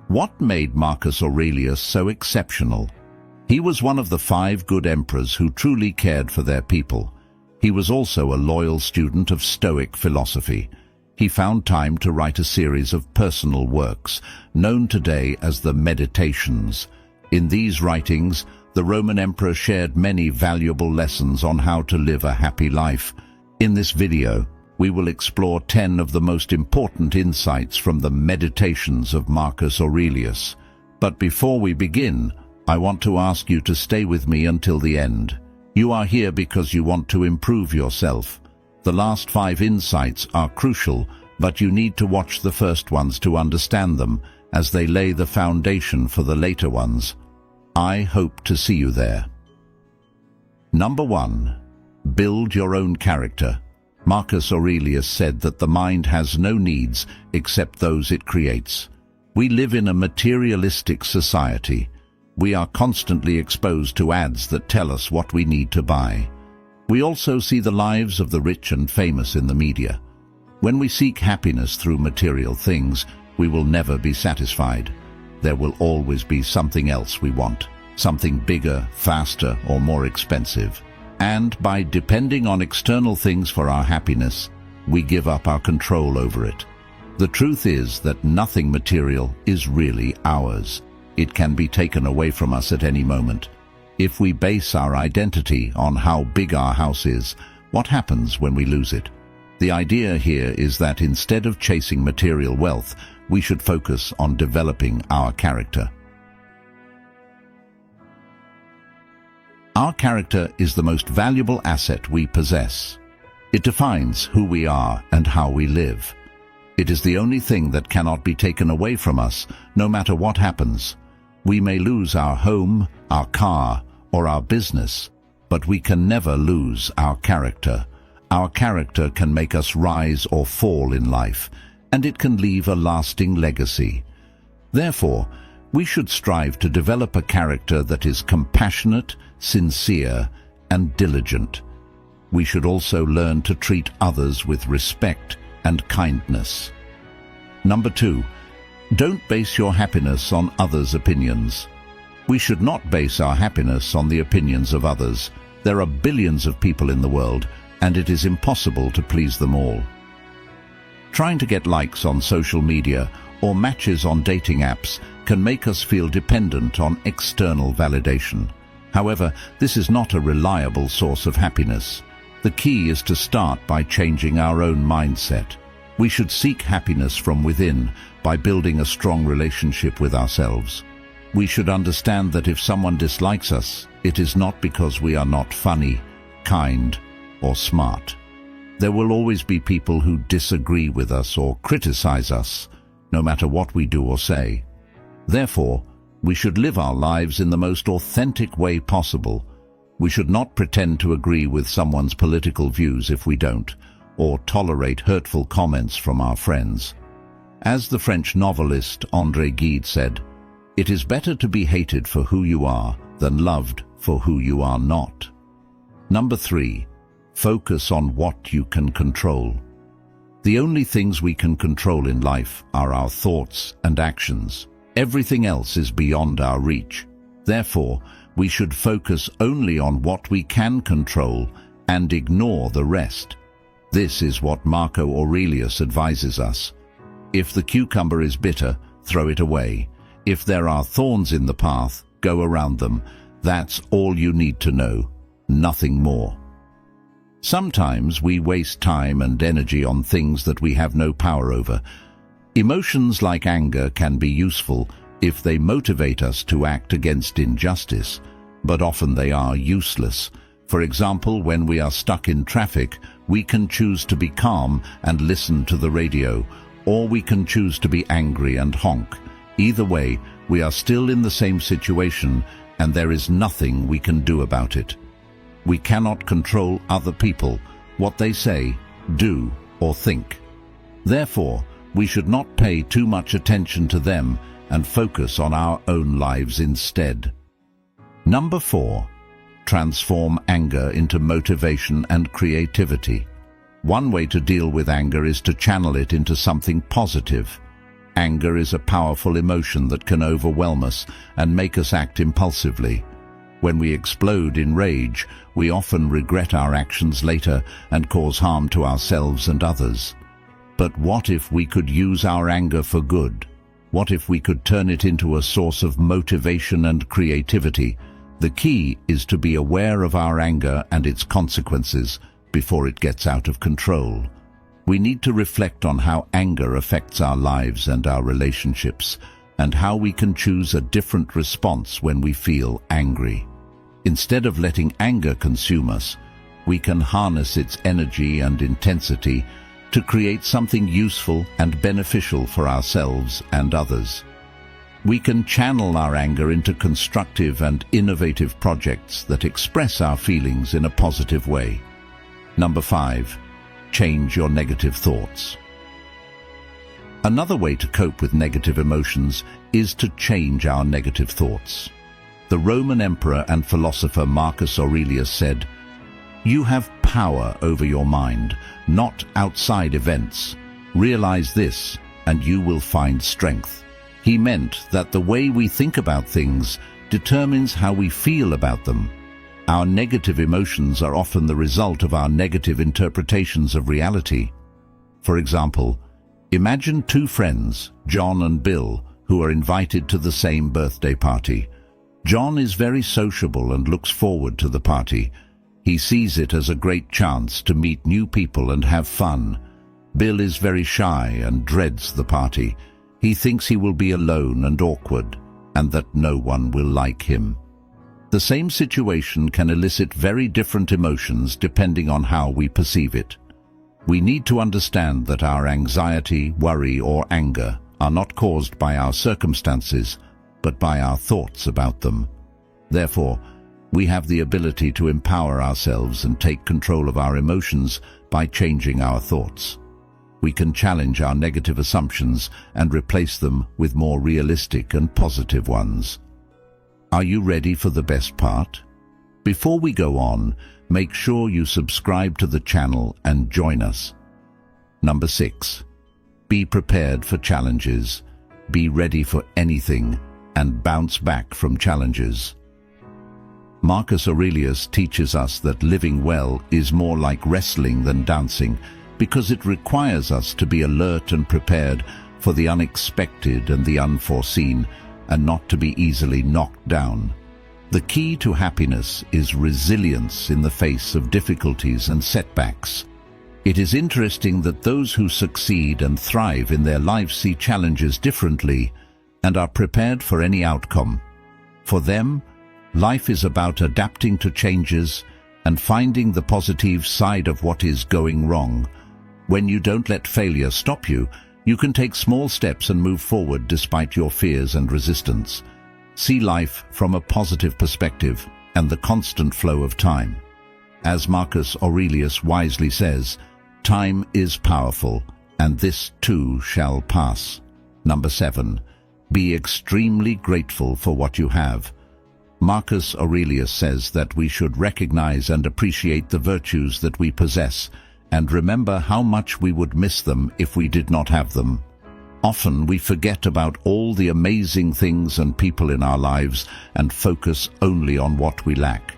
What made Marcus Aurelius so exceptional? He was one of the 5 good emperors who truly cared for their people. He was also a loyal student of Stoic philosophy. He found time to write a series of personal works, known today as the Meditations. In these writings, the Roman emperor shared many valuable lessons on how to live a happy life. In this video, we will explore 10 of the most important insights from the Meditations of Marcus Aurelius. But before we begin, I want to ask you to stay with me until the end. You are here because you want to improve yourself. The last 5 insights are crucial, but you need to watch the first ones to understand them, as they lay the foundation for the later ones. I hope to see you there. Number 1. Build your own character. Marcus Aurelius said that the mind has no needs except those it creates. We live in a materialistic society. We are constantly exposed to ads that tell us what we need to buy. We also see the lives of the rich and famous in the media. When we seek happiness through material things, we will never be satisfied. There will always be something else we want, something bigger, faster, or more expensive. And by depending on external things for our happiness, we give up our control over it. The truth is that nothing material is really ours. It can be taken away from us at any moment. If we base our identity on how big our house is, what happens when we lose it? The idea here is that instead of chasing material wealth, we should focus on developing our character. Our character is the most valuable asset we possess. It defines who we are and how we live. It is the only thing that cannot be taken away from us, no matter what happens. We may lose our home, our car, or our business, but we can never lose our character. Our character can make us rise or fall in life, and it can leave a lasting legacy. Therefore, we should strive to develop a character that is compassionate, sincere, and diligent. We should also learn to treat others with respect and kindness. Number 2. Don't base your happiness on others' opinions. We should not base our happiness on the opinions of others. There are billions of people in the world, and it is impossible to please them all. Trying to get likes on social media or matches on dating apps can make us feel dependent on external validation. However, this is not a reliable source of happiness. The key is to start by changing our own mindset. We should seek happiness from within by building a strong relationship with ourselves. We should understand that if someone dislikes us, it is not because we are not funny, kind, or smart. There will always be people who disagree with us or criticize us, no matter what we do or say. Therefore, we should live our lives in the most authentic way possible. We should not pretend to agree with someone's political views if we don't, or tolerate hurtful comments from our friends. As the French novelist André Gide said, "It is better to be hated for who you are than loved for who you are not." Number 3. Focus on what you can control. The only things we can control in life are our thoughts and actions. Everything else is beyond our reach. Therefore, we should focus only on what we can control and ignore the rest. This is what Marcus Aurelius advises us. If the cucumber is bitter, throw it away. If there are thorns in the path, go around them. That's all you need to know, nothing more. Sometimes we waste time and energy on things that we have no power over. Emotions like anger can be useful if they motivate us to act against injustice, but often they are useless. For example, when we are stuck in traffic, we can choose to be calm and listen to the radio, or we can choose to be angry and honk. Either way, we are still in the same situation, and there is nothing we can do about it. We cannot control other people, what they say, do, or think. Therefore, we should not pay too much attention to them and focus on our own lives instead. Number 4. Transform anger into motivation and creativity. One way to deal with anger is to channel it into something positive. Anger is a powerful emotion that can overwhelm us and make us act impulsively. When we explode in rage, we often regret our actions later and cause harm to ourselves and others. But what if we could use our anger for good? What if we could turn it into a source of motivation and creativity? The key is to be aware of our anger and its consequences before it gets out of control. We need to reflect on how anger affects our lives and our relationships, and how we can choose a different response when we feel angry. Instead of letting anger consume us, we can harness its energy and intensity to create something useful and beneficial for ourselves and others. We can channel our anger into constructive and innovative projects that express our feelings in a positive way. Number 5. Change your negative thoughts. Another way to cope with negative emotions is to change our negative thoughts. The Roman emperor and philosopher Marcus Aurelius said, "You have power over your mind, not outside events. Realize this, and you will find strength." He meant that the way we think about things determines how we feel about them. Our negative emotions are often the result of our negative interpretations of reality. For example, imagine two friends, John and Bill, who are invited to the same birthday party. John is very sociable and looks forward to the party. He sees it as a great chance to meet new people and have fun. Bill is very shy and dreads the party. He thinks he will be alone and awkward, and that no one will like him. The same situation can elicit very different emotions depending on how we perceive it. We need to understand that our anxiety, worry, or anger are not caused by our circumstances, but by our thoughts about them. Therefore, we have the ability to empower ourselves and take control of our emotions by changing our thoughts. We can challenge our negative assumptions and replace them with more realistic and positive ones. Are you ready for the best part? Before we go on, make sure you subscribe to the channel and join us. Number 6. Be prepared for challenges. Be ready for anything and bounce back from challenges. Marcus Aurelius teaches us that living well is more like wrestling than dancing, because it requires us to be alert and prepared for the unexpected and the unforeseen, and not to be easily knocked down. The key to happiness is resilience in the face of difficulties and setbacks. It is interesting that those who succeed and thrive in their lives see challenges differently and are prepared for any outcome. For them, life is about adapting to changes and finding the positive side of what is going wrong. When you don't let failure stop you, you can take small steps and move forward despite your fears and resistance. See life from a positive perspective and the constant flow of time. As Marcus Aurelius wisely says, time is powerful, and this too shall pass. Number 7. Be extremely grateful for what you have. Marcus Aurelius says that we should recognize and appreciate the virtues that we possess, and remember how much we would miss them if we did not have them. Often we forget about all the amazing things and people in our lives and focus only on what we lack.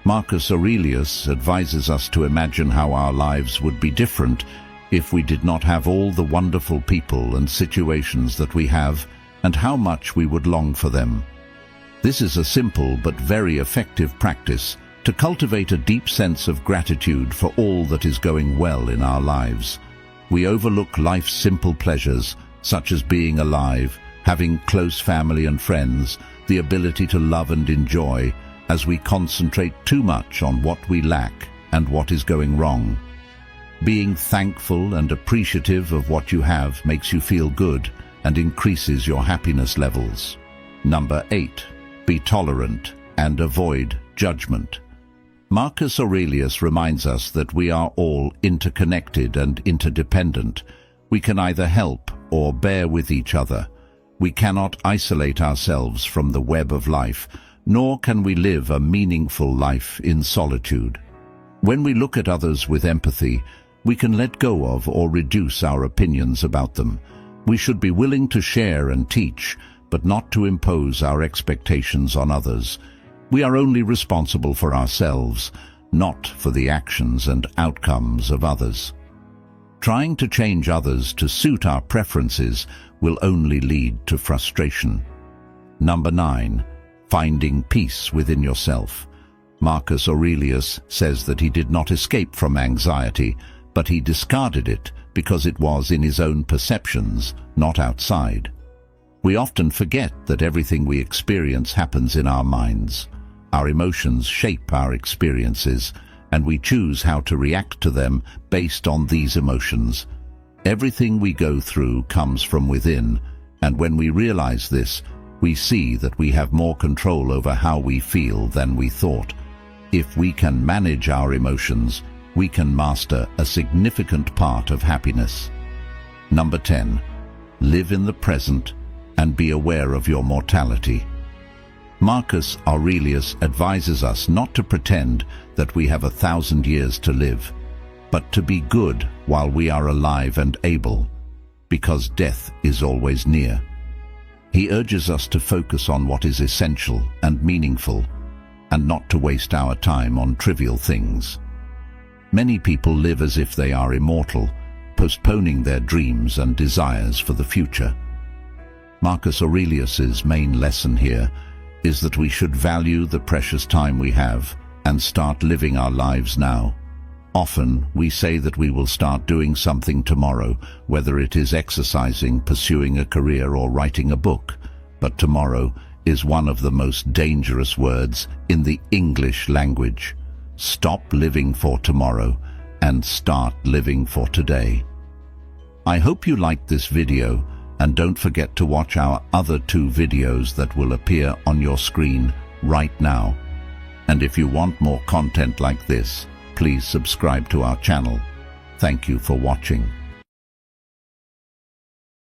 Marcus Aurelius advises us to imagine how our lives would be different if we did not have all the wonderful people and situations that we have, and how much we would long for them. This is a simple but very effective practice to cultivate a deep sense of gratitude for all that is going well in our lives. We overlook life's simple pleasures, such as being alive, having close family and friends, the ability to love and enjoy, as we concentrate too much on what we lack and what is going wrong. Being thankful and appreciative of what you have makes you feel good and increases your happiness levels. Number 8. Be tolerant and avoid judgment. Marcus Aurelius reminds us that we are all interconnected and interdependent. We can either help or bear with each other. We cannot isolate ourselves from the web of life, nor can we live a meaningful life in solitude. When we look at others with empathy, we can let go of or reduce our opinions about them. We should be willing to share and teach, but not to impose our expectations on others. We are only responsible for ourselves, not for the actions and outcomes of others. Trying to change others to suit our preferences will only lead to frustration. Number 9. Finding peace within yourself. Marcus Aurelius says that he did not escape from anxiety, but he discarded it because it was in his own perceptions, not outside. We often forget that everything we experience happens in our minds. Our emotions shape our experiences, and we choose how to react to them based on these emotions. Everything we go through comes from within, and when we realize this, we see that we have more control over how we feel than we thought. If we can manage our emotions, we can master a significant part of happiness. Number 10. Live in the present and be aware of your mortality. Marcus Aurelius advises us not to pretend that we have 1,000 years to live, but to be good while we are alive and able, because death is always near. He urges us to focus on what is essential and meaningful, and not to waste our time on trivial things. Many people live as if they are immortal, postponing their dreams and desires for the future. Marcus Aurelius's main lesson here is that we should value the precious time we have and start living our lives now. Often, we say that we will start doing something tomorrow, whether it is exercising, pursuing a career, or writing a book. But tomorrow is one of the most dangerous words in the English language. Stop living for tomorrow and start living for today. I hope you liked this video, and don't forget to watch our other 2 videos that will appear on your screen right now. And if you want more content like this, please subscribe to our channel. Thank you for watching.